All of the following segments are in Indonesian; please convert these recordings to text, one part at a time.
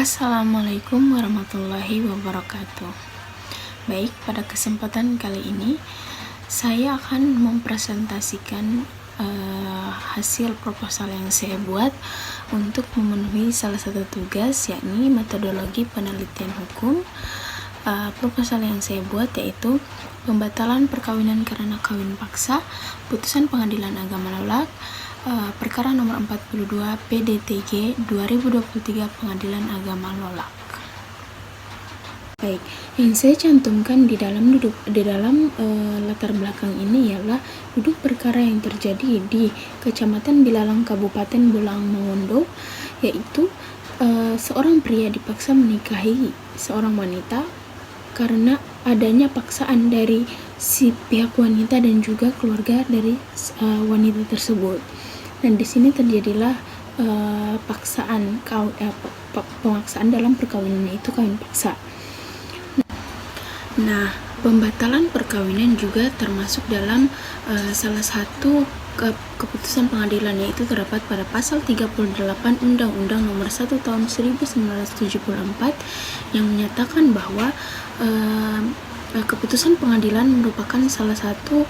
Assalamualaikum warahmatullahi wabarakatuh. Baik, pada kesempatan kali ini saya akan mempresentasikan hasil proposal yang saya buat untuk memenuhi salah satu tugas, yakni metodologi penelitian hukum. Proposal yang saya buat yaitu pembatalan perkawinan karena kawin paksa, putusan Pengadilan Agama Lolak, perkara nomor 42 PDTG 2023 Pengadilan Agama Lolak. Baik, yang saya cantumkan di dalam latar belakang ini ialah duduk perkara yang terjadi di Kecamatan Bilalang, Kabupaten Bolang Mongondo, yaitu seorang pria dipaksa menikahi seorang wanita karena adanya paksaan dari si pihak wanita dan juga keluarga dari wanita tersebut. Dan di sini terjadilah pemaksaan dalam perkawinannya, itu kawin paksa. Nah, pembatalan perkawinan juga termasuk dalam salah satu keputusan pengadilan, yaitu terdapat pada pasal 38 Undang-Undang Nomor 1 Tahun 1974 yang menyatakan bahwa keputusan pengadilan merupakan salah satu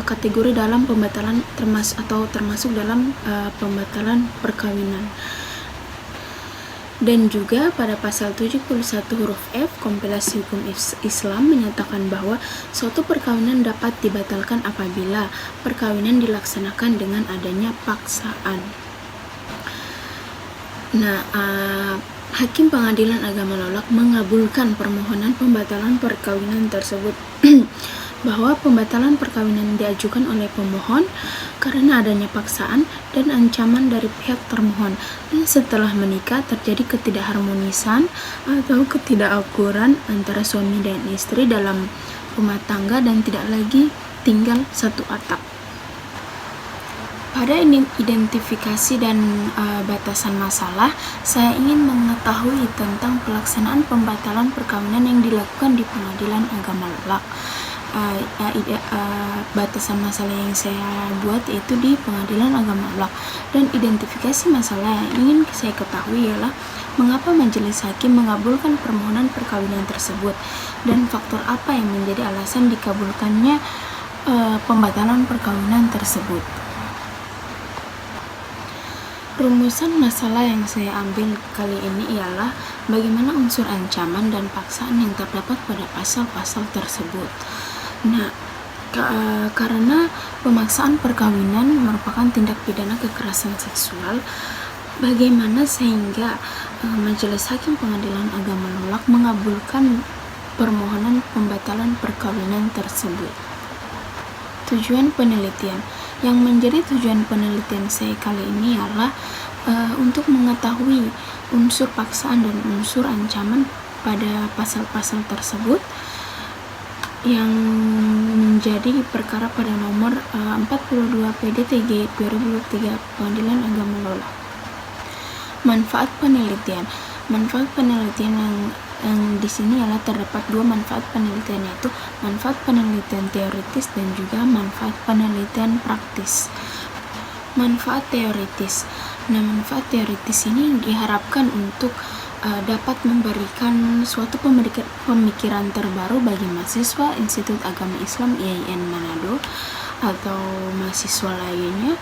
kategori dalam pembatalan termasuk dalam pembatalan perkawinan. Dan juga pada pasal 71 huruf F Kompilasi Hukum Islam menyatakan bahwa suatu perkawinan dapat dibatalkan apabila perkawinan dilaksanakan dengan adanya paksaan. Nah, Hakim Pengadilan Agama Lolak mengabulkan permohonan pembatalan perkawinan tersebut bahwa pembatalan perkawinan diajukan oleh pemohon karena adanya paksaan dan ancaman dari pihak termohon, dan setelah menikah terjadi ketidakharmonisan atau ketidakakuran antara suami dan istri dalam rumah tangga dan tidak lagi tinggal satu atap. Pada identifikasi dan batasan masalah, saya ingin mengetahui tentang pelaksanaan pembatalan perkawinan yang dilakukan di Pengadilan Agama Lolak. Batasan masalah yang saya buat yaitu di Pengadilan Agama Lolak, dan identifikasi masalah yang ingin saya ketahui ialah mengapa majelis hakim mengabulkan permohonan perkawinan tersebut dan faktor apa yang menjadi alasan dikabulkannya pembatalan perkawinan tersebut. Rumusan masalah yang saya ambil kali ini ialah bagaimana unsur ancaman dan paksaan yang terdapat pada pasal-pasal tersebut. Nah, karena pemaksaan perkawinan merupakan tindak pidana kekerasan seksual, bagaimana sehingga Majelis Hakim Pengadilan Agama Lolak mengabulkan permohonan pembatalan perkawinan tersebut. Tujuan penelitian. Yang menjadi tujuan penelitian saya kali ini adalah untuk mengetahui unsur paksaan dan unsur ancaman pada pasal-pasal tersebut yang menjadi perkara pada nomor 42 PDTG 2023 Pengadilan Agama Lolak. Manfaat penelitian. Manfaat penelitian yang di sini adalah terdapat dua manfaat penelitian, yaitu manfaat penelitian teoritis dan juga manfaat penelitian praktis. Manfaat teoritis. Nah, manfaat teoritis ini diharapkan untuk dapat memberikan suatu pemikiran terbaru bagi mahasiswa Institut Agama Islam IAIN Manado atau mahasiswa lainnya,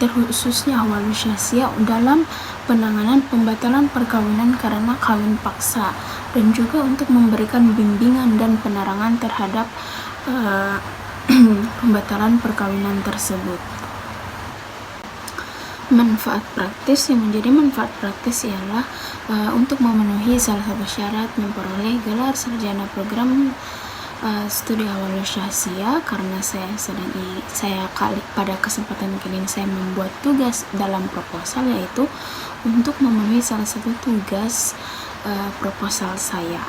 terkhususnya Awalus Syahsiah dalam penanganan pembatalan perkawinan karena kawin paksa, dan juga untuk memberikan bimbingan dan penerangan terhadap pembatalan perkawinan tersebut. Manfaat praktis. Yang menjadi manfaat praktis ialah untuk memenuhi salah satu syarat memperoleh gelar sarjana program studi Awalus Syahsiah, karena pada kesempatan kali ini saya membuat tugas dalam proposal, yaitu untuk memenuhi salah satu tugas proposal saya.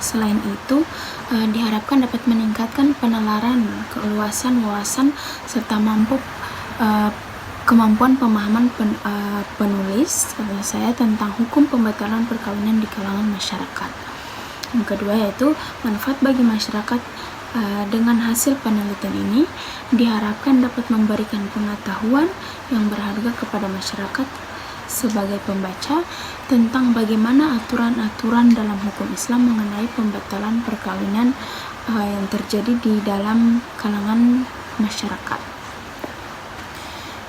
Selain itu, diharapkan dapat meningkatkan penalaran, keluasan wawasan serta kemampuan pemahaman penulis saya tentang hukum pembatalan perkawinan di kalangan masyarakat. Yang kedua yaitu manfaat bagi masyarakat. Dengan hasil penelitian ini diharapkan dapat memberikan pengetahuan yang berharga kepada masyarakat sebagai pembaca tentang bagaimana aturan-aturan dalam hukum Islam mengenai pembatalan perkawinan yang terjadi di dalam kalangan masyarakat.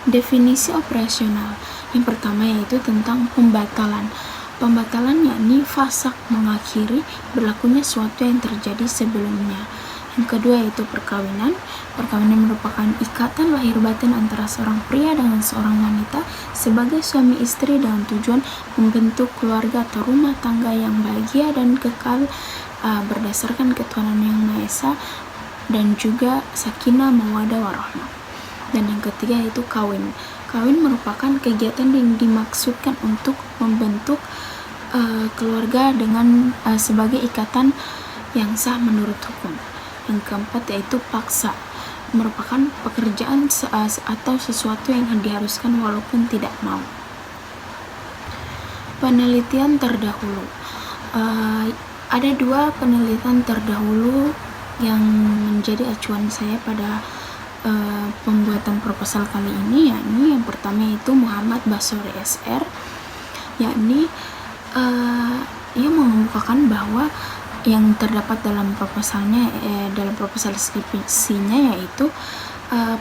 Definisi operasional yang pertama yaitu tentang pembatalan. Pembatalan yakni fasak, mengakhiri berlakunya sesuatu yang terjadi sebelumnya. Yang kedua yaitu perkawinan. Perkawinan merupakan ikatan lahir batin antara seorang pria dengan seorang wanita sebagai suami istri dengan tujuan membentuk keluarga atau rumah tangga yang bahagia dan kekal berdasarkan ketuhanan Yang Maha Esa dan juga sakinah mawaddah warahmah. Dan yang ketiga yaitu kawin. Kawin merupakan kegiatan yang dimaksudkan untuk membentuk keluarga dengan sebagai ikatan yang sah menurut hukum. Yang keempat yaitu paksa, merupakan pekerjaan atau sesuatu yang diharuskan walaupun tidak mau. Penelitian terdahulu. Ada dua penelitian terdahulu yang menjadi acuan saya pada pembuatan proposal kali ini, yakni yang pertama itu Muhammad Basori SR, yakni ia mengemukakan bahwa yang terdapat dalam proposalnya, dalam proposal skripsinya, yaitu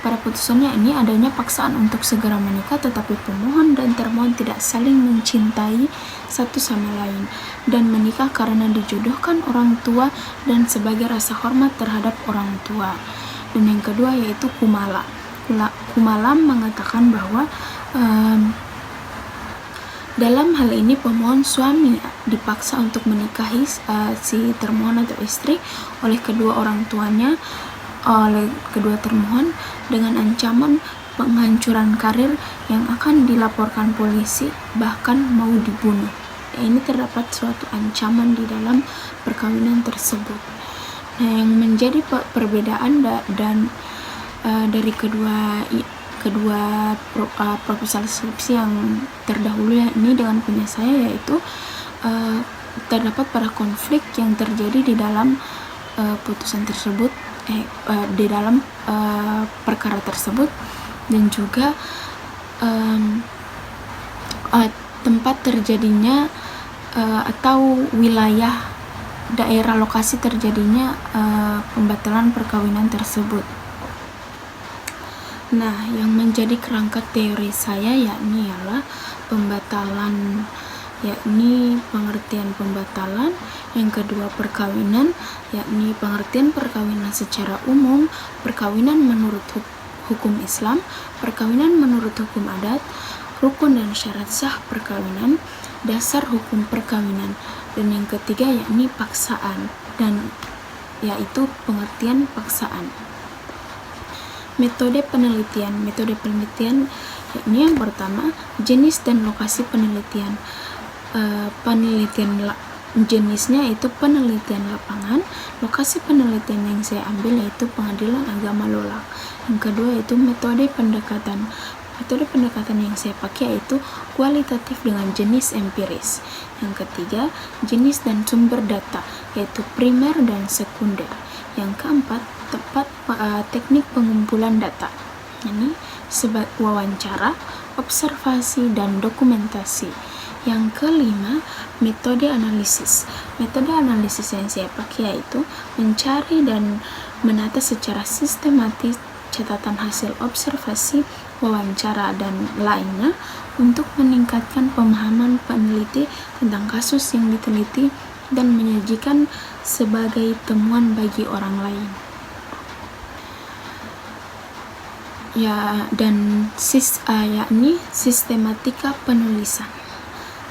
pada putusannya ini adanya paksaan untuk segera menikah tetapi pemohon dan termohon tidak saling mencintai satu sama lain dan menikah karena dijodohkan orang tua dan sebagai rasa hormat terhadap orang tua. Dan yang kedua yaitu Kumala. Kumala mengatakan bahwa dalam hal ini pemohon suami dipaksa untuk menikahi si termohon atau istri oleh kedua orang tuanya, oleh kedua termohon dengan ancaman penghancuran karir yang akan dilaporkan polisi, bahkan mau dibunuh. Ini terdapat suatu ancaman di dalam perkawinan tersebut. Nah, yang menjadi perbedaan dari kedua proposal skripsi yang terdahulu ini dengan punya saya, yaitu terdapat pada konflik yang terjadi di dalam putusan tersebut, di dalam perkara tersebut, dan juga tempat terjadinya atau wilayah daerah lokasi terjadinya pembatalan perkawinan tersebut. Nah, yang menjadi kerangka teori saya yakni ialah pembatalan, yakni pengertian pembatalan. Yang kedua perkawinan, yakni pengertian perkawinan secara umum, perkawinan menurut hukum Islam, perkawinan menurut hukum adat, rukun dan syarat sah perkawinan, dasar hukum perkawinan. Dan yang ketiga yakni paksaan, dan yaitu pengertian paksaan. Metode penelitian yakni yang pertama jenis dan lokasi penelitian. Jenisnya itu penelitian lapangan. Lokasi penelitian yang saya ambil yaitu Pengadilan Agama Lola. Yang kedua yaitu metode pendekatan. Metode pendekatan yang saya pakai yaitu kualitatif dengan jenis empiris. Yang ketiga jenis dan sumber data yaitu primer dan sekunder. Yang keempat teknik pengumpulan data, ini sebagai wawancara, observasi, dan dokumentasi. Yang kelima, metode analisis. Metode analisis yang saya pakai yaitu mencari dan menata secara sistematis catatan hasil observasi, wawancara, dan lainnya untuk meningkatkan pemahaman peneliti tentang kasus yang diteliti dan menyajikan sebagai temuan bagi orang lain. Yakni sistematika penulisan.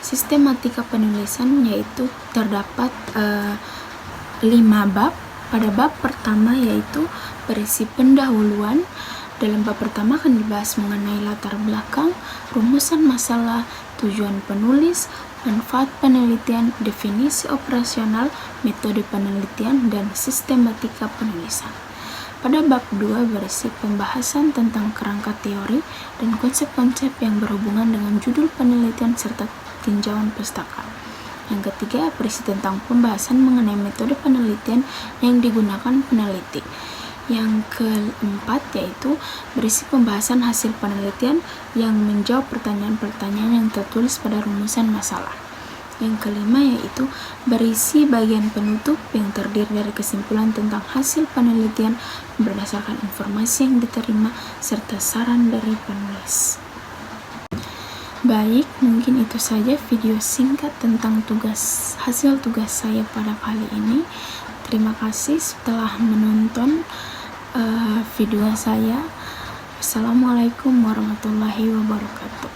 Sistematika penulisan yaitu terdapat 5 bab. Pada bab pertama yaitu berisi pendahuluan. Dalam bab pertama akan dibahas mengenai latar belakang, rumusan masalah, tujuan penulis, manfaat penelitian, definisi operasional, metode penelitian, dan sistematika penulisan. Pada bab 2 berisi pembahasan tentang kerangka teori dan konsep-konsep yang berhubungan dengan judul penelitian serta tinjauan pustaka. Yang ketiga berisi tentang pembahasan mengenai metode penelitian yang digunakan peneliti. Yang keempat yaitu berisi pembahasan hasil penelitian yang menjawab pertanyaan-pertanyaan yang tertulis pada rumusan masalah. Yang kelima yaitu berisi bagian penutup yang terdiri dari kesimpulan tentang hasil penelitian berdasarkan informasi yang diterima serta saran dari penulis. Baik, mungkin itu saja video singkat tentang hasil tugas saya pada kali ini. Terima kasih setelah menonton video saya. Assalamualaikum warahmatullahi wabarakatuh.